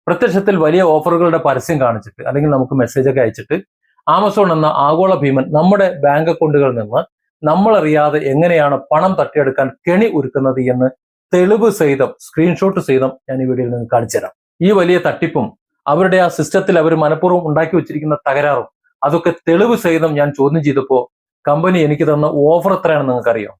പ്രത്യക്ഷത്തിൽ വലിയ ഓഫറുകളുടെ പരസ്യം കാണിച്ചിട്ട് അല്ലെങ്കിൽ നമുക്ക് മെസ്സേജ് ഒക്കെ അയച്ചിട്ട് ആമസോൺ എന്ന ആഗോള ഭീമൻ നമ്മുടെ ബാങ്ക് അക്കൗണ്ടുകളിൽ നിന്ന് നമ്മളറിയാതെ എങ്ങനെയാണ് പണം തട്ടിയെടുക്കാൻ കെണി ഒരുക്കുന്നത് എന്ന് തെളിവ് സഹിതം സ്ക്രീൻഷോട്ട് സഹിതം ഞാൻ ഈ വീഡിയോയിൽ നിങ്ങൾക്ക് കാണിച്ചു തരാം. ഈ വലിയ തട്ടിപ്പും അവരുടെ ആ സിസ്റ്റത്തിൽ അവർ മനഃപൂർവ്വം ഉണ്ടാക്കി വെച്ചിരിക്കുന്ന തകരാറും അതൊക്കെ തെളിവ് സഹിതം ഞാൻ ചോദ്യം ചെയ്തപ്പോൾ കമ്പനി എനിക്ക് തന്ന ഓഫർ എത്രയാണെന്ന് നിങ്ങൾക്കറിയാം.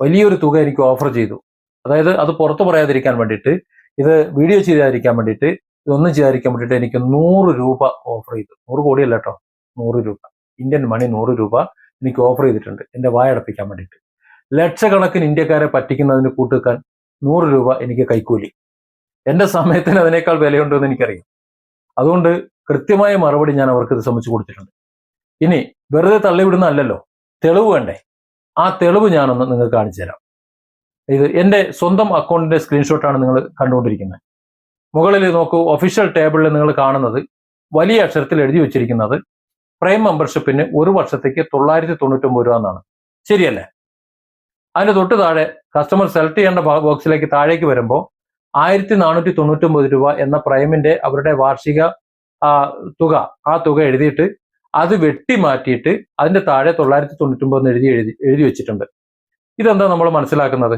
വലിയൊരു തുക എനിക്ക് ഓഫർ ചെയ്തു. അതായത് അത് പുറത്തു പറയാതിരിക്കാൻ വേണ്ടിയിട്ട്, ഇത് വീഡിയോ ചെയ്യാതിരിക്കാൻ വേണ്ടിയിട്ട്, ഇതൊന്നും ചെയ്യാതിരിക്കാൻ വേണ്ടിയിട്ട് എനിക്ക് 100 രൂപ ഓഫർ ചെയ്തു. 100 കോടിയല്ല കേട്ടോ, 100 രൂപ, ഇന്ത്യൻ മണി 100 രൂപ എനിക്ക് ഓഫർ ചെയ്തിട്ടുണ്ട് എന്റെ വായടപ്പിക്കാൻ വേണ്ടിയിട്ട്. ലക്ഷക്കണക്കിന് ഇന്ത്യക്കാരെ പറ്റിക്കുന്നതിന് കൂട്ടുവെക്കാൻ 100 രൂപ എനിക്ക് കൈക്കൂലി. എന്റെ സമയത്തിന് അതിനേക്കാൾ വിലയുണ്ടെന്ന് എനിക്കറിയാം. അതുകൊണ്ട് കൃത്യമായ മറുപടി ഞാൻ അവർക്ക് ഇത് ശ്രമിച്ചു കൊടുത്തിട്ടുണ്ട്. ഇനി വെറുതെ തള്ളിവിടുന്ന അല്ലല്ലോ, തെളിവ് വേണ്ടേ? ആ തെളിവ് ഞാനൊന്ന് നിങ്ങൾക്ക് കാണിച്ചു തരാം. ഇത് എന്റെ സ്വന്തം അക്കൗണ്ടിന്റെ സ്ക്രീൻഷോട്ടാണ് നിങ്ങൾ കണ്ടുകൊണ്ടിരിക്കുന്നത്. മുകളിൽ നോക്കൂ, ഒഫീഷ്യൽ ടേബിളിൽ നിങ്ങൾ കാണുന്നത് വലിയ അക്ഷരത്തിൽ എഴുതി വെച്ചിരിക്കുന്നത് പ്രൈം മെമ്പർഷിപ്പിന് ഒരു വർഷത്തേക്ക് 999 രൂപ എന്നാണ്. ശരിയല്ലേ? അതിന് തൊട്ട് താഴെ കസ്റ്റമർ സെലക്ട് ചെയ്യേണ്ട ബോക്സിലേക്ക് താഴേക്ക് വരുമ്പോൾ 1499 രൂപ എന്ന പ്രൈമിന്റെ അവരുടെ വാർഷിക തുക, ആ തുക എഴുതിയിട്ട് അത് വെട്ടി മാറ്റിയിട്ട് അതിന്റെ താഴെ 999 എഴുതി വെച്ചിട്ടുണ്ട്. ഇതെന്താ നമ്മൾ മനസ്സിലാക്കുന്നത്?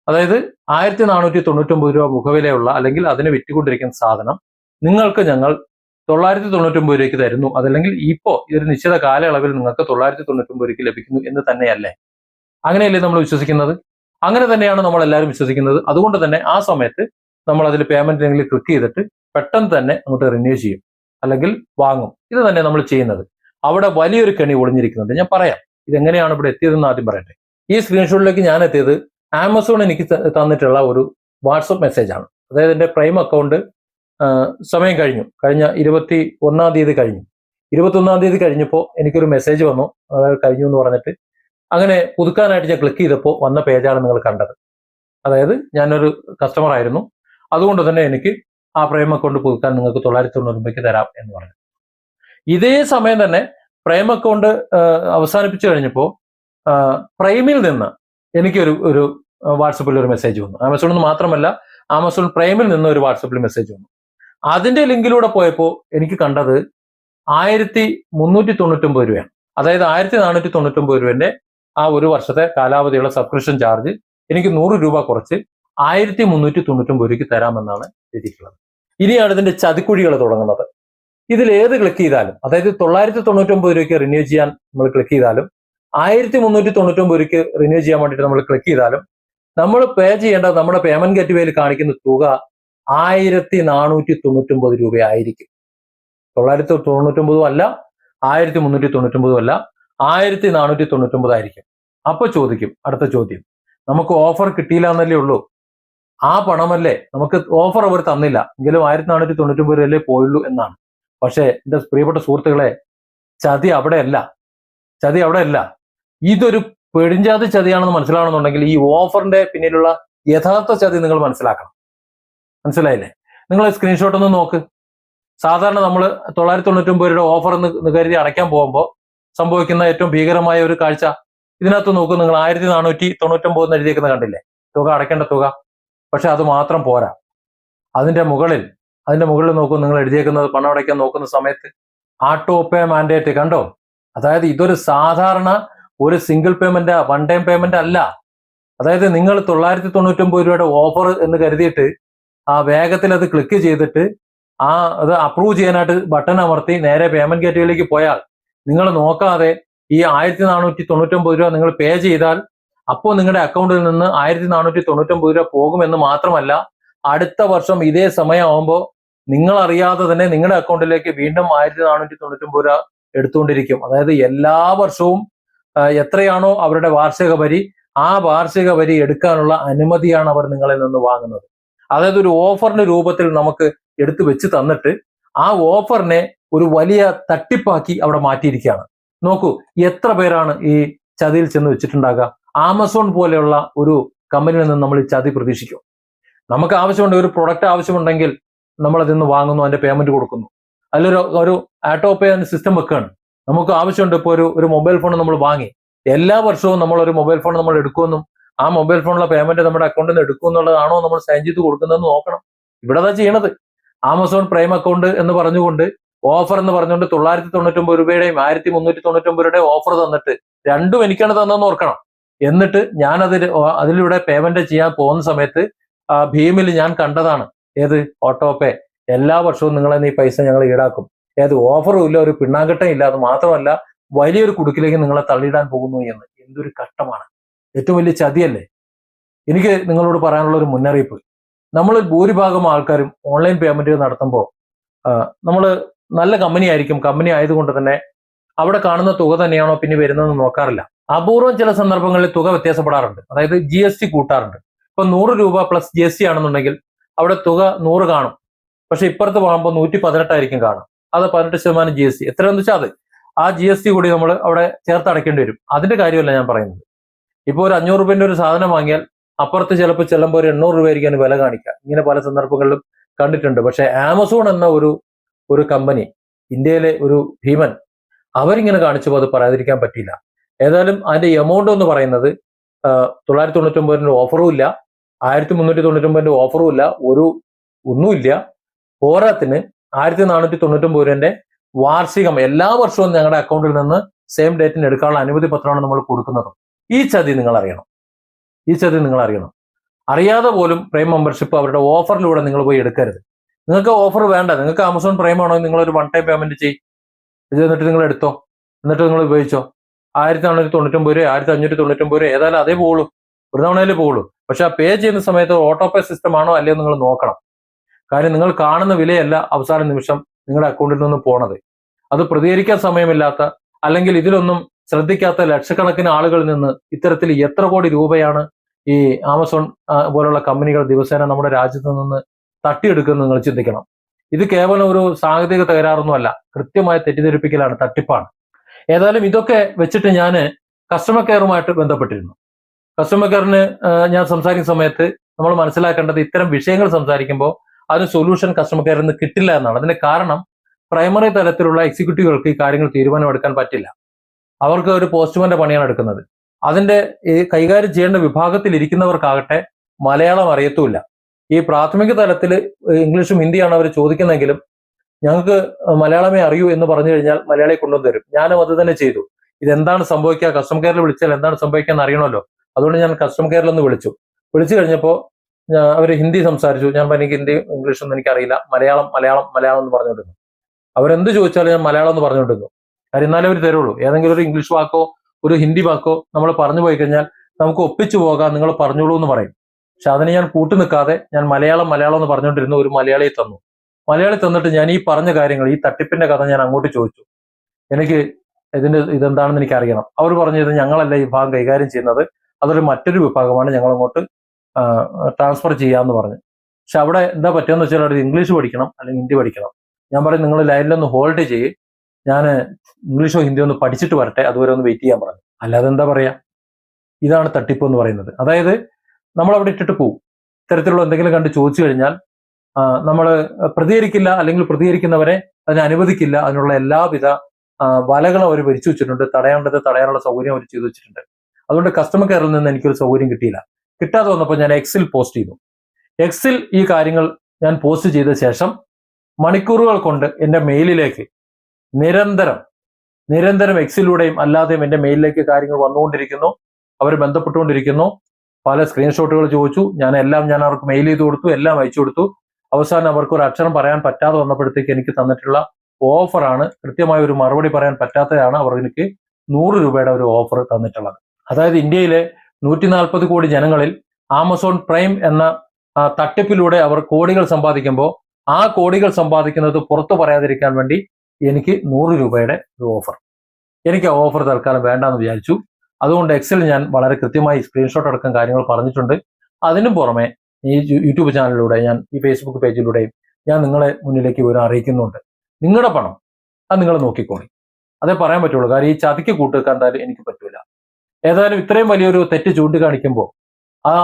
അതായത് 1499 രൂപ മുഖവിലയുള്ള അല്ലെങ്കിൽ അതിന് വിറ്റുകൊണ്ടിരിക്കുന്ന സാധനം നിങ്ങൾക്ക് ഞങ്ങൾ 999 രൂപയ്ക്ക് തരുന്നു, അതല്ലെങ്കിൽ ഇപ്പോ ഇതൊരു നിശ്ചിത കാലയളവിൽ നിങ്ങൾക്ക് 999 രൂപയ്ക്ക് ലഭിക്കുന്നു എന്ന് തന്നെയല്ലേ? അങ്ങനെയല്ലേ നമ്മൾ വിശ്വസിക്കുന്നത്? അങ്ങനെ തന്നെയാണ് നമ്മൾ എല്ലാവരും വിശ്വസിക്കുന്നത്. അതുകൊണ്ട് തന്നെ ആ സമയത്ത് നമ്മൾ അതിൽ പേയ്മെന്റ് ലിങ്കിൽ ക്ലിക്ക് ചെയ്തിട്ട് പെട്ടെന്ന് തന്നെ അങ്ങോട്ട് റിന്യൂ ചെയ്യും, അല്ലെങ്കിൽ വാങ്ങും. ഇത് തന്നെ നമ്മൾ ചെയ്യുന്നത്. അവിടെ വലിയൊരു കെണി ഒളിഞ്ഞിരിക്കുന്നുണ്ട്. ഞാൻ പറയാം ഇതെങ്ങനെയാണ് ഇവിടെ എത്തിയതെന്ന് ആദ്യം പറയട്ടെ. ഈ സ്ക്രീൻഷോട്ടിലേക്ക് ഞാൻ എത്തിയത് ആമസോൺ എനിക്ക് തന്നിട്ടുള്ള ഒരു വാട്സപ്പ് മെസ്സേജ് ആണ്. അതായത് എന്റെ പ്രൈം അക്കൗണ്ട് സമയം കഴിഞ്ഞു, കഴിഞ്ഞ 21-ാം തീയതി കഴിഞ്ഞു. 21-ാം തീയതി കഴിഞ്ഞപ്പോൾ എനിക്കൊരു മെസ്സേജ് വന്നു, അതായത് കഴിഞ്ഞു എന്ന് പറഞ്ഞിട്ട്. അങ്ങനെ പുതുക്കാനായിട്ട് ഞാൻ ക്ലിക്ക് ചെയ്തപ്പോൾ വന്ന പേജാണ് നിങ്ങൾ കണ്ടത്. അതായത് ഞാനൊരു കസ്റ്റമർ ആയിരുന്നു, അതുകൊണ്ട് തന്നെ എനിക്ക് ആ പ്രൈം അക്കൗണ്ട് പുതുക്കാൻ നിങ്ങൾക്ക് 990 രൂപയ്ക്ക് തരാം എന്ന് പറഞ്ഞു. ഇതേ സമയം തന്നെ പ്രൈം അക്കൗണ്ട് അവസാനിപ്പിച്ചു കഴിഞ്ഞപ്പോൾ പ്രൈമിൽ നിന്ന് എനിക്കൊരു വാട്സപ്പിൽ ഒരു മെസ്സേജ് വന്നു. ആമസോണിൽ നിന്ന് മാത്രമല്ല, ആമസോൺ പ്രൈമിൽ നിന്ന് ഒരു വാട്സപ്പിൽ മെസ്സേജ് വന്നു. അതിന്റെ ലിങ്കിലൂടെ പോയപ്പോൾ എനിക്ക് കണ്ടത് 1399 രൂപയാണ്. അതായത് 1499 രൂപന്റെ ആ ഒരു വർഷത്തെ കാലാവധിയുള്ള സബ്സ്ക്രിപ്ഷൻ ചാർജ് എനിക്ക് 100 രൂപ കുറച്ച് 1399 രൂപയ്ക്ക് തരാമെന്നാണ് എഴുതിയിട്ടുള്ളത്. ഇനിയാണ് ഇതിന്റെ ചതിക്കുഴികൾ തുടങ്ങുന്നത്. ഇതിൽ ഏത് ക്ലിക്ക് ചെയ്താലും, അതായത് 999 രൂപയ്ക്ക് റിന്യൂ ചെയ്യാൻ നമ്മൾ ക്ലിക്ക് ചെയ്താലും, 1399 രൂപയ്ക്ക് റിന്യൂ ചെയ്യാൻ വേണ്ടിയിട്ട് നമ്മൾ ക്ലിക്ക് ചെയ്താലും, നമ്മൾ പേ ചെയ്യേണ്ടത് നമ്മുടെ പേയ്മെന്റ് ഗേറ്റ്വേയിൽ കാണിക്കുന്ന തുക 1499 രൂപയായിരിക്കും. 999 അല്ല, 1399 അല്ല, 1499 ആയിരിക്കും. അപ്പൊ ചോദിക്കും, അടുത്ത ചോദ്യം, നമുക്ക് ഓഫർ കിട്ടിയില്ല എന്നല്ലേ ഉള്ളൂ, ആ പണമല്ലേ നമുക്ക് ഓഫർ അവർ തന്നില്ല, എങ്കിലും 1499 രൂപയല്ലേ പോയുള്ളൂ എന്നാണ്. പക്ഷേ എന്റെ പ്രിയപ്പെട്ട സുഹൃത്തുക്കളെ, ചതി അവിടെയല്ല. ഇതൊരു പെടിഞ്ചാതി ചതിയാണെന്ന് മനസ്സിലാവണമെന്നുണ്ടെങ്കിൽ ഈ ഓഫറിന്റെ പിന്നിലുള്ള യഥാർത്ഥ ചതി നിങ്ങൾ മനസ്സിലാക്കണം. മനസ്സിലായില്ലേ? നിങ്ങൾ സ്ക്രീൻഷോട്ട് ഒന്ന് നോക്ക്. സാധാരണ നമ്മൾ 999 രൂപയുടെ ഓഫർ എന്ന് കരുതി അടയ്ക്കാൻ പോകുമ്പോൾ സംഭവിക്കുന്ന ഏറ്റവും ഭീകരമായ ഒരു കാഴ്ച, ഇതിനകത്ത് നോക്കൂ, നിങ്ങൾ 1499 എഴുതിയേക്കുന്ന കണ്ടില്ലേ തുക, അടയ്ക്കേണ്ട തുക. പക്ഷെ അത് മാത്രം പോരാ, അതിന്റെ മുകളിൽ നോക്കൂ, നിങ്ങൾ എഴുതിയേക്കുന്നത് പണം അടയ്ക്കാൻ നോക്കുന്ന സമയത്ത് ആട്ടോ പേ മാൻഡേറ്റ് കണ്ടോ? അതായത് ഇതൊരു സാധാരണ ഒരു single payment, one time payment അല്ല. അതായത് നിങ്ങൾ 999 രൂപയുടെ ഓഫർ എന്ന് കരുതിയിട്ട് ആ വേഗത്തിൽ അത് ക്ലിക്ക് ചെയ്തിട്ട് അത് അപ്രൂവ് ചെയ്യാനായിട്ട് ബട്ടൺ അമർത്തി നേരെ പേയ്മെന്റ് ഗേറ്റ്വേയിലേക്ക് പോയാൽ, നിങ്ങൾ നോക്കാതെ ഈ 1499 രൂപ നിങ്ങൾ പേ ചെയ്താൽ അപ്പോൾ നിങ്ങളുടെ അക്കൗണ്ടിൽ നിന്ന് 1499 രൂപ പോകുമെന്ന് മാത്രമല്ല, അടുത്ത വർഷം ഇതേ സമയമാകുമ്പോൾ നിങ്ങൾ അറിയാതെ തന്നെ നിങ്ങളുടെ അക്കൗണ്ടിലേക്ക് വീണ്ടും 1499 രൂപ എടുത്തുകൊണ്ടിരിക്കും. അതായത് എല്ലാ വർഷവും എത്രയാണോ അവരുടെ വാർഷിക വരി, ആ വാർഷിക വരി എടുക്കാനുള്ള അനുമതിയാണ് അവർ നിങ്ങളിൽ നിന്ന് വാങ്ങുന്നത്. അതായത് ഒരു ഓഫറിന്റെ രൂപത്തിൽ നമുക്ക് എടുത്തു വെച്ച് തന്നിട്ട് ആ ഓഫറിനെ ഒരു വലിയ തട്ടിപ്പാക്കി അവിടെ മാറ്റിയിരിക്കുകയാണ്. നോക്കൂ, എത്ര പേരാണ് ഈ ചതിയിൽ ചെന്ന് വെച്ചിട്ടുണ്ടാകുക. ആമസോൺ പോലെയുള്ള ഒരു കമ്പനിയിൽ നിന്ന് നമ്മൾ ഈ ചതി പ്രതീക്ഷിക്കും. നമുക്ക് ആവശ്യമുണ്ട്, ഒരു പ്രൊഡക്റ്റ് ആവശ്യമുണ്ടെങ്കിൽ നമ്മൾ അതിൽ നിന്ന് വാങ്ങുന്നു, അതിന്റെ പേയ്മെന്റ് കൊടുക്കുന്നു, അതിലൊരു ആട്ടോ പേ സിസ്റ്റം വെക്കുകയാണ്. നമുക്ക് ആവശ്യമുണ്ട്, ഇപ്പോൾ ഒരു മൊബൈൽ ഫോൺ നമ്മൾ വാങ്ങി, എല്ലാ വർഷവും നമ്മൾ ഒരു മൊബൈൽ ഫോൺ നമ്മൾ എടുക്കുമെന്നും ആ മൊബൈൽ ഫോണിലെ പേയ്മെന്റ് നമ്മുടെ അക്കൗണ്ടിൽ നിന്ന് എടുക്കും എന്നുള്ളതാണോ നമ്മൾ സൈൻ ചെയ്ത് കൊടുക്കുന്നതെന്ന് നോക്കണം. ഇവിടെ അതാ ചെയ്യണത്. ആമസോൺ പ്രൈം അക്കൗണ്ട് എന്ന് പറഞ്ഞുകൊണ്ട് ഓഫർ എന്ന് പറഞ്ഞുകൊണ്ട് 999 രൂപയുടെയും 1399 രൂപയുടെയും ഓഫർ തന്നിട്ട് രണ്ടും എനിക്കാണ് തന്നതെന്ന് ഓർക്കണം. എന്നിട്ട് ഞാൻ അതിലൂടെ പേയ്മെന്റ് ചെയ്യാൻ പോകുന്ന സമയത്ത് ഭീമിൽ ഞാൻ കണ്ടതാണ് ഏത് ഓട്ടോ പേ. എല്ലാ വർഷവും നിങ്ങളെ ഈ പൈസ ഞങ്ങൾ ഈടാക്കും. ഏത് ഓഫറും ഇല്ല, ഒരു പിണ്ണാങ്കട്ടം ഇല്ല. അത് മാത്രമല്ല വലിയൊരു കുടുക്കിലേക്ക് നിങ്ങളെ തള്ളിയിടാൻ പോകുന്നു എന്ന്. എന്തൊരു കഷ്ടമാണ്, ഏറ്റവും വലിയ ചതിയല്ലേ. എനിക്ക് നിങ്ങളോട് പറയാനുള്ള ഒരു മുന്നറിയിപ്പ്, നമ്മൾ ഭൂരിഭാഗം ആൾക്കാരും ഓൺലൈൻ പേയ്മെന്റ് നടത്തുമ്പോൾ നമ്മൾ നല്ല കമ്പനി ആയിരിക്കും, കമ്പനി ആയതുകൊണ്ട് തന്നെ അവിടെ കാണുന്ന തുക തന്നെയാണോ പിന്നെ വരുന്നതെന്ന് നോക്കാറില്ല. അപൂർവം ചില സന്ദർഭങ്ങളിൽ തുക വ്യത്യാസപ്പെടാറുണ്ട്. അതായത് GST കൂട്ടാറുണ്ട്. ഇപ്പൊ 100 രൂപ പ്ലസ് GST ആണെന്നുണ്ടെങ്കിൽ അവിടെ തുക 100 കാണും. പക്ഷെ ഇപ്പുറത്ത് പോകുമ്പോൾ 118 ആയിരിക്കും കാണും. അത് 18% GST എത്രയെന്ന് വെച്ചാൽ അത് ആ GST കൂടി നമ്മൾ അവിടെ ചേർത്ത് അടയ്ക്കേണ്ടി വരും. അതിന്റെ കാര്യമല്ല ഞാൻ പറയുന്നത്. ഇപ്പോൾ ഒരു 500 രൂപേന്റെ ഒരു സാധനം വാങ്ങിയാൽ അപ്പുറത്ത് ചിലപ്പോൾ ചെല്ലുമ്പോൾ ഒരു 800 രൂപ ആയിരിക്കും വില കാണിക്കുക. ഇങ്ങനെ പല സന്ദർഭങ്ങളിലും കണ്ടിട്ടുണ്ട്. പക്ഷെ ആമസോൺ എന്ന ഒരു കമ്പനി, ഇന്ത്യയിലെ ഒരു ഭീമൻ, അവരിങ്ങനെ കാണിച്ചപ്പോൾ അത് പറയാതിരിക്കാൻ പറ്റില്ല. ഏതായാലും അതിന്റെ എമൗണ്ട് എന്ന് പറയുന്നത് 999 ഓഫറും ഇല്ല, 1399 ഓഫറും ഇല്ല, ഒന്നുമില്ല. പോരാത്തിന് 1499 രൂപന്റെ വാർഷികം എല്ലാ വർഷവും ഞങ്ങളുടെ അക്കൗണ്ടിൽ നിന്ന് സെയിം ഡേറ്റിന് എടുക്കാനുള്ള അനുമതി പത്രമാണ് നമ്മൾ കൊടുക്കുന്നത്. ഈ ചതി നിങ്ങൾ അറിയണം, ഈ ചതി നിങ്ങൾ അറിയണം. അറിയാതെ പോലും പ്രൈം മെമ്പർഷിപ്പ് അവരുടെ ഓഫറിലൂടെ നിങ്ങൾ പോയി എടുക്കരുത്. നിങ്ങൾക്ക് ഓഫർ വേണ്ട, നിങ്ങൾക്ക് ആമസോൺ പ്രൈം ആണോ, നിങ്ങൾ ഒരു വൺ ടൈം പേയ്മെന്റ് ചെയ്യും, ഇത് എന്നിട്ട് നിങ്ങൾ എടുത്തോ, എന്നിട്ട് നിങ്ങൾ ഉപയോഗിച്ചോ. 1499 രൂപ 1599 രൂപ ഏതായാലും അതേ പോകുള്ളൂ, ഒരു തവണയിലേ പോകുള്ളൂ. പക്ഷെ ആ പേ ചെയ്യുന്ന സമയത്ത് ഓട്ടോ പേ സിസ്റ്റം ആണോ അല്ലയോ നിങ്ങൾ നോക്കണം. കാര്യം നിങ്ങൾ കാണുന്ന വിലയല്ല അവസാന നിമിഷം നിങ്ങളുടെ അക്കൗണ്ടിൽ നിന്ന് പോണത്. അത് പ്രതികരിക്കാൻ സമയമില്ലാത്ത, അല്ലെങ്കിൽ ഇതിലൊന്നും ശ്രദ്ധിക്കാത്ത ലക്ഷക്കണക്കിന് ആളുകളിൽ നിന്ന് ഇത്തരത്തിൽ എത്ര കോടി രൂപയാണ് ഈ ആമസോൺ പോലുള്ള കമ്പനികൾ ദിവസേന നമ്മുടെ രാജ്യത്ത് നിന്ന് തട്ടിയെടുക്കുന്നത് നിങ്ങൾ ചിന്തിക്കണം. ഇത് കേവലം ഒരു സാങ്കേതിക തകരാറൊന്നുമല്ല, കൃത്യമായ തെറ്റിദ്ധരിപ്പിക്കലാണ്, തട്ടിപ്പാണ്. ഏതായാലും ഇതൊക്കെ വെച്ചിട്ട് ഞാൻ കസ്റ്റമർ കെയറുമായിട്ട് ബന്ധപ്പെട്ടിരുന്നു. കസ്റ്റമർ കെയറിന് ഞാൻ സംസാരിക്കുന്ന സമയത്ത് നമ്മൾ മനസ്സിലാക്കേണ്ടത്, ഇത്തരം വിഷയങ്ങൾ സംസാരിക്കുമ്പോൾ അതിന് സൊല്യൂഷൻ കസ്റ്റമർ കെയറിൽ നിന്ന് കിട്ടില്ല എന്നാണ്. അതിന്റെ കാരണം പ്രൈമറി തലത്തിലുള്ള എക്സിക്യൂട്ടീവുകൾക്ക് ഈ കാര്യങ്ങൾ തീരുമാനമെടുക്കാൻ പറ്റില്ല. അവർക്ക് ഒരു പോസ്റ്റ്മാന്റെ പണിയാണ് എടുക്കുന്നത്. അതിന്റെ കൈകാര്യം ചെയ്യേണ്ട വിഭാഗത്തിൽ ഇരിക്കുന്നവർക്കാകട്ടെ മലയാളം അറിയത്തുമില്ല. ഈ പ്രാഥമിക തലത്തിൽ ഇംഗ്ലീഷും ഹിന്ദിയാണ് അവർ ചോദിക്കുന്നെങ്കിലും ഞങ്ങൾക്ക് മലയാളമേ അറിയൂ എന്ന് പറഞ്ഞു കഴിഞ്ഞാൽ മലയാളിയെ കൊണ്ടുവന്ന് തരും. ഞാനും അത് തന്നെ ചെയ്തു. ഇതെന്താണ് സംഭവിക്കുക, കസ്റ്റമർ കെയറിൽ വിളിച്ചാൽ എന്താണ് സംഭവിക്കുക എന്ന് അറിയണമല്ലോ. അതുകൊണ്ട് ഞാൻ കസ്റ്റമർ കെയറിൽ ഒന്ന് വിളിച്ചു കഴിഞ്ഞപ്പോൾ അവർ ഹിന്ദി സംസാരിച്ചു. ഞാൻ എനിക്ക് ഹിന്ദി ഇംഗ്ലീഷൊന്നും എനിക്കറിയില്ല, മലയാളം മലയാളം മലയാളം എന്ന് പറഞ്ഞുകൊണ്ടിരുന്നു. അവരെന്ത് ചോദിച്ചാലും ഞാൻ മലയാളം എന്ന് പറഞ്ഞുകൊണ്ടിരുന്നു. കാര്യം എന്നാലേ അവർ തരുള്ളൂ. ഏതെങ്കിലും ഒരു ഇംഗ്ലീഷ് വാക്കോ ഒരു ഹിന്ദി വാക്കോ നമ്മൾ പറഞ്ഞു പോയി കഴിഞ്ഞാൽ നമുക്ക് ഒപ്പിച്ചു പോകാം, നിങ്ങൾ പറഞ്ഞോളൂ എന്ന് പറയും. പക്ഷെ അതിന് ഞാൻ കൂട്ടു നിൽക്കാതെ ഞാൻ മലയാളം മലയാളം എന്ന് പറഞ്ഞുകൊണ്ടിരുന്ന ഒരു മലയാളിയെ തന്നു. മലയാളി തന്നിട്ട് ഞാൻ ഈ പറഞ്ഞ കാര്യങ്ങൾ, ഈ തട്ടിപ്പിന്റെ കഥ ഞാൻ അങ്ങോട്ട് ചോദിച്ചു. എനിക്ക് ഇതെന്താണെന്ന് എനിക്ക് അറിയണം. അവർ പറഞ്ഞത് ഞങ്ങളല്ല ഈ വിഭാഗം കൈകാര്യം ചെയ്യുന്നത്, അതൊരു മറ്റൊരു വിഭാഗമാണ്, ഞങ്ങൾ അങ്ങോട്ട് ട്രാൻസ്ഫർ ചെയ്യാമെന്ന് പറഞ്ഞു. പക്ഷെ അവിടെ എന്താ പറ്റുമെന്ന് വെച്ചാൽ അവിടെ ഇംഗ്ലീഷ് പഠിക്കണം അല്ലെങ്കിൽ ഹിന്ദി പഠിക്കണം. ഞാൻ പറയും നിങ്ങൾ ലൈനിലൊന്ന് ഹോൾഡ് ചെയ്യ്, ഞാൻ ഇംഗ്ലീഷോ ഹിന്ദിയോ ഒന്ന് പഠിച്ചിട്ട് വരട്ടെ, അതുവരെ ഒന്ന് വെയിറ്റ് ചെയ്യാൻ പറഞ്ഞു. അല്ലാതെ എന്താ പറയാ, ഇതാണ് തട്ടിപ്പ് എന്ന് പറയുന്നത്. അതായത് നമ്മൾ അവിടെ ഇട്ടിട്ട് പോകും. ഇത്തരത്തിലുള്ള എന്തെങ്കിലും കണ്ട് ചോദിച്ചു കഴിഞ്ഞാൽ നമ്മൾ പ്രതികരിക്കില്ല, അല്ലെങ്കിൽ പ്രതികരിക്കുന്നവരെ അതിനെ അനുവദിക്കില്ല. അതിനുള്ള എല്ലാവിധ വലകളും അവർ വരിച്ചു വെച്ചിട്ടുണ്ട്. തടയാനുള്ള സൗകര്യം അവർ ചെയ്തു വെച്ചിട്ടുണ്ട്. അതുകൊണ്ട് കസ്റ്റമർ കെയറിൽ നിന്ന് എനിക്കൊരു സൗകര്യം കിട്ടിയില്ല. കിട്ടാതെ വന്നപ്പോൾ ഞാൻ എക്സിൽ പോസ്റ്റ് ചെയ്തു. എക്സിൽ ഈ കാര്യങ്ങൾ ഞാൻ പോസ്റ്റ് ചെയ്ത ശേഷം മണിക്കൂറുകൾ കൊണ്ട് എൻ്റെ മെയിലിലേക്ക് നിരന്തരം എക്സിലൂടെയും അല്ലാതെയും എൻ്റെ മെയിലിലേക്ക് കാര്യങ്ങൾ വന്നുകൊണ്ടിരിക്കുന്നു. അവർ ബന്ധപ്പെട്ടുകൊണ്ടിരിക്കുന്നു. പല സ്ക്രീൻഷോട്ടുകൾ ചോദിച്ചു. ഞാൻ അവർക്ക് മെയിൽ ചെയ്ത് കൊടുത്തു, എല്ലാം അയച്ചു കൊടുത്തു. അവസാനം അവർക്ക് ഒരു അക്ഷരം പറയാൻ പറ്റാതെ വന്നപ്പോഴത്തേക്ക് എനിക്ക് തന്നിട്ടുള്ള ഓഫറാണ്, കൃത്യമായ ഒരു മറുപടി പറയാൻ പറ്റാത്തതാണ് അവർ എനിക്ക് 100 രൂപയുടെ ഒരു ഓഫർ തന്നിട്ടുള്ളത്. അതായത് ഇന്ത്യയിലെ 140 കോടി ജനങ്ങളിൽ ആമസോൺ പ്രൈം എന്ന തട്ടിപ്പിലൂടെ അവർ കോടികൾ സമ്പാദിക്കുമ്പോൾ ആ കോടികൾ സമ്പാദിക്കുന്നത് പുറത്തു പറയാതിരിക്കാൻ വേണ്ടി എനിക്ക് 100 രൂപയുടെ ഒരു ഓഫർ. എനിക്ക് ആ ഓഫർ തൽക്കാലം വേണ്ടാന്ന് വിചാരിച്ചു. അതുകൊണ്ട് എക്സിൽ ഞാൻ വളരെ കൃത്യമായി സ്ക്രീൻഷോട്ട് അടക്കം കാര്യങ്ങൾ പറഞ്ഞിട്ടുണ്ട്. അതിനും പുറമെ ഈ യൂട്യൂബ് ചാനലിലൂടെ, ഞാൻ ഈ ഫേസ്ബുക്ക് പേജിലൂടെയും ഞാൻ നിങ്ങളെ മുന്നിലേക്ക് വിവരം അറിയിക്കുന്നുണ്ട്. നിങ്ങളുടെ പണം അത് നിങ്ങൾ നോക്കിക്കോളി, അതേ പറയാൻ പറ്റുള്ളൂ. കാര്യം ഈ ചതിക്ക് കൂട്ടുവെക്കാൻ എന്തായാലും എനിക്ക് പറ്റൂല. ഏതായാലും ഇത്രയും വലിയൊരു തെറ്റ് ചൂണ്ടിക്കാണിക്കുമ്പോൾ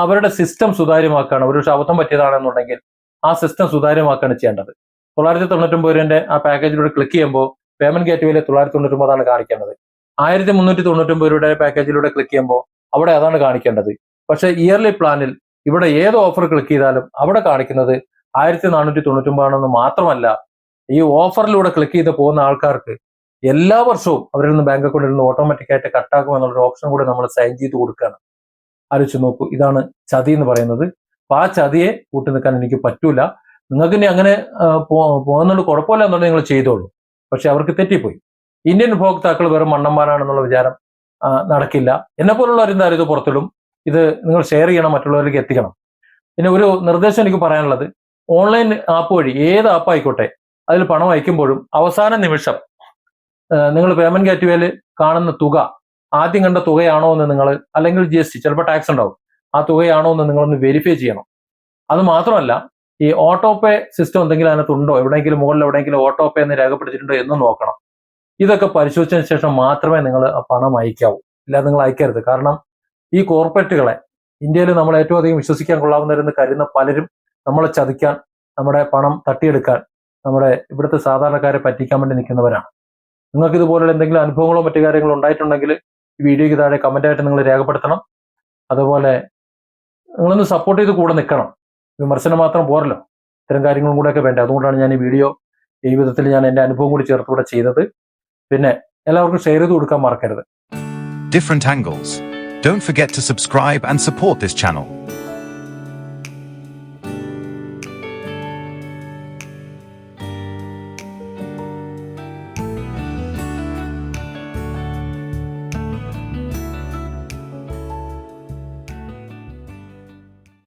അവരുടെ സിസ്റ്റം സുതാര്യമാക്കുകയാണ്. ഒരു അബദ്ധം പറ്റിയതാണെന്നുണ്ടെങ്കിൽ ആ സിസ്റ്റം സുതാര്യമാക്കുകയാണ് ചെയ്യേണ്ടത്. 999 രൂപന്റെ ആ പാക്കേജിലൂടെ ക്ലിക്ക് ചെയ്യുമ്പോൾ പേയ്മെന്റ് ഗേറ്റ്വേയിൽ 999 കാണിക്കേണ്ടത്. 1399 രൂപയുടെ പാക്കേജിലൂടെ ക്ലിക്ക് ചെയ്യുമ്പോൾ അവിടെ അതാണ് കാണിക്കേണ്ടത്. പക്ഷെ ഇയർലി പ്ലാനിൽ ഇവിടെ ഏത് ഓഫർ ക്ലിക്ക് ചെയ്താലും അവിടെ കാണിക്കുന്നത് 1499 മാത്രമല്ല, ഈ ഓഫറിലൂടെ ക്ലിക്ക് ചെയ്ത് പോകുന്ന ആൾക്കാർക്ക് എല്ലാ വർഷവും അവരിൽ നിന്ന് ബാങ്ക് അക്കൗണ്ടിൽ നിന്ന് ഓട്ടോമാറ്റിക്കായിട്ട് കട്ടാക്കും എന്നുള്ളൊരു ഓപ്ഷൻ കൂടെ നമ്മൾ സൈൻ ചെയ്ത് കൊടുക്കുകയാണ്. ആലോചിച്ച് നോക്കൂ, ഇതാണ് ചതി എന്ന് പറയുന്നത്. അപ്പൊ ആ ചതിയെ കൂട്ടി നിൽക്കാൻ എനിക്ക് പറ്റൂല. നിങ്ങൾക്ക് ഇനി അങ്ങനെ പോകുന്നുണ്ട് കുഴപ്പമില്ല എന്നുണ്ടെങ്കിൽ നിങ്ങൾ ചെയ്തോളൂ. പക്ഷെ അവർക്ക് തെറ്റിപ്പോയി. ഇന്ത്യൻ ഉപഭോക്താക്കൾ വെറും മണ്ണന്മാരാണെന്നുള്ള വിചാരം നടക്കില്ല. എന്നെ പോലുള്ളവർ എന്തായാലും ഇത് പുറത്തിടും. ഇത് നിങ്ങൾ ഷെയർ ചെയ്യണം, മറ്റുള്ളവരിലേക്ക് എത്തിക്കണം. പിന്നെ ഒരു നിർദ്ദേശം എനിക്ക് പറയാനുള്ളത്, ഓൺലൈൻ ആപ്പ് വഴി ഏത് ആപ്പ് ആയിക്കോട്ടെ അതിൽ പണം അയക്കുമ്പോഴും അവസാന നിമിഷം നിങ്ങൾ പേയ്മെന്റ് ഗേറ്റ്വേയിൽ കാണുന്ന തുക ആദ്യം കണ്ട തുകയാണോ എന്ന് നിങ്ങൾ, അല്ലെങ്കിൽ GST ചിലപ്പോൾ ടാക്സ് ഉണ്ടാവും, ആ തുകയാണോ എന്ന് നിങ്ങളൊന്ന് വെരിഫൈ ചെയ്യണം. അത് മാത്രമല്ല, ഈ ഓട്ടോ പേ സിസ്റ്റം എന്തെങ്കിലും അതിനകത്തുണ്ടോ, എവിടെയെങ്കിലും മുകളിൽ എവിടെയെങ്കിലും ഓട്ടോ പേ എന്ന് രേഖപ്പെടുത്തിയിട്ടുണ്ടോ എന്ന് നോക്കണം. ഇതൊക്കെ പരിശോധിച്ചതിന് ശേഷം മാത്രമേ നിങ്ങൾ ആ പണം അയക്കാവൂ. ഇല്ലാതെ നിങ്ങൾ അയക്കരുത്. കാരണം ഈ കോർപ്പറേറ്റുകളെ ഇന്ത്യയിൽ നമ്മൾ ഏറ്റവും അധികം വിശ്വസിക്കാൻ കൊള്ളാവുന്നവരെന്ന് കരുതുന്ന പലരും നമ്മളെ ചതിക്കാൻ, നമ്മുടെ പണം തട്ടിയെടുക്കാൻ, നമ്മുടെ ഇവിടുത്തെ സാധാരണക്കാരെ പറ്റിക്കാൻ വേണ്ടി നിൽക്കുന്നവരാണ്. നിങ്ങൾക്ക് ഇതുപോലുള്ള എന്തെങ്കിലും അനുഭവങ്ങളോ മറ്റു കാര്യങ്ങളോ ഉണ്ടായിട്ടുണ്ടെങ്കിൽ ഈ വീഡിയോയ്ക്ക് താഴെ കമന്റായിട്ട് നിങ്ങൾ രേഖപ്പെടുത്തണം. അതുപോലെ നിങ്ങളൊന്ന് സപ്പോർട്ട് ചെയ്ത് കൂടെ നിൽക്കണം. വിമർശനം മാത്രം പോരല്ലോ, ഇത്തരം കാര്യങ്ങളും കൂടെയൊക്കെ വേണ്ടേ. അതുകൊണ്ടാണ് ഞാൻ ഈ വീഡിയോ ഈ വിധത്തിൽ ഞാൻ എൻ്റെ അനുഭവം കൂടി ചേർത്തുകൂടെ ചെയ്തത്. പിന്നെ എല്ലാവർക്കും ഷെയർ ചെയ്ത് കൊടുക്കാൻ മറക്കരുത്. Different angles. Don't forget to subscribe and support this channel.